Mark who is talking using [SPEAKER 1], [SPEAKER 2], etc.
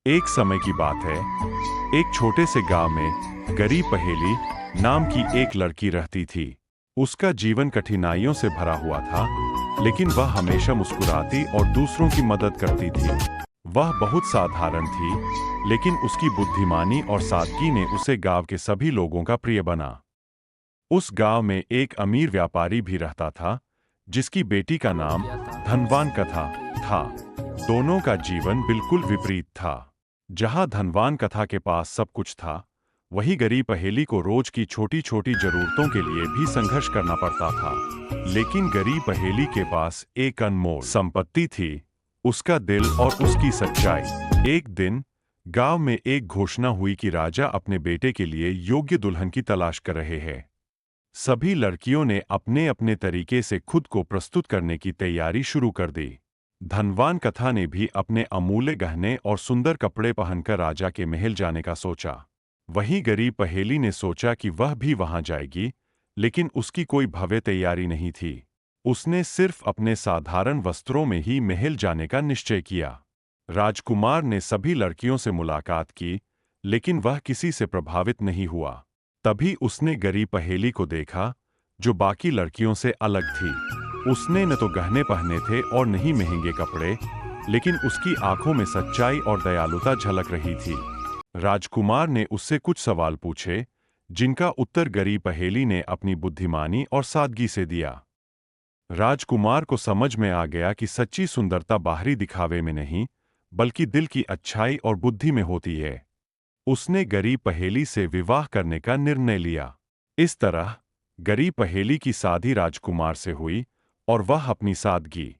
[SPEAKER 1] एक समय की बात है। एक छोटे से गांव में गरीब पहेली नाम की एक लड़की रहती थी। उसका जीवन कठिनाइयों से भरा हुआ था, लेकिन वह हमेशा मुस्कुराती और दूसरों की मदद करती थी। वह बहुत साधारण थी, लेकिन उसकी बुद्धिमानी और सादगी ने उसे गांव के सभी लोगों का प्रिय बना। उस गांव में एक अमीर व्यापारी भी रहता था, जिसकी बेटी का नाम धनवान कथा था। दोनों का जीवन बिल्कुल विपरीत था। जहां धनवान कथा के पास सब कुछ था, वही गरीब पहेली को रोज की छोटी छोटी जरूरतों के लिए भी संघर्ष करना पड़ता था। लेकिन गरीब पहेली के पास एक अनमोल संपत्ति थी, उसका दिल और उसकी सच्चाई। एक दिन गांव में एक घोषणा हुई कि राजा अपने बेटे के लिए योग्य दुल्हन की तलाश कर रहे हैं। सभी लड़कियों ने अपने अपने तरीके से खुद को प्रस्तुत करने की तैयारी शुरू कर दी। धनवान कथा ने भी अपने अमूल्य गहने और सुंदर कपड़े पहनकर राजा के महल जाने का सोचा। वहीं गरीब पहेली ने सोचा कि वह भी वहां जाएगी, लेकिन उसकी कोई भव्य तैयारी नहीं थी। उसने सिर्फ अपने साधारण वस्त्रों में ही महल जाने का निश्चय किया। राजकुमार ने सभी लड़कियों से मुलाकात की, लेकिन वह किसी से प्रभावित नहीं हुआ। तभी उसने गरीब पहेली को देखा, जो बाकी लड़कियों से अलग थी। उसने न तो गहने पहने थे और न ही महंगे कपड़े, लेकिन उसकी आंखों में सच्चाई और दयालुता झलक रही थी। राजकुमार ने उससे कुछ सवाल पूछे, जिनका उत्तर गरीब पहेली ने अपनी बुद्धिमानी और सादगी से दिया। राजकुमार को समझ में आ गया कि सच्ची सुंदरता बाहरी दिखावे में नहीं, बल्कि दिल की अच्छाई और बुद्धि में होती है। उसने गरीब पहेली से विवाह करने का निर्णय लिया। इस तरह गरीब पहेली की शादी राजकुमार से हुई और वह अपनी सादगी,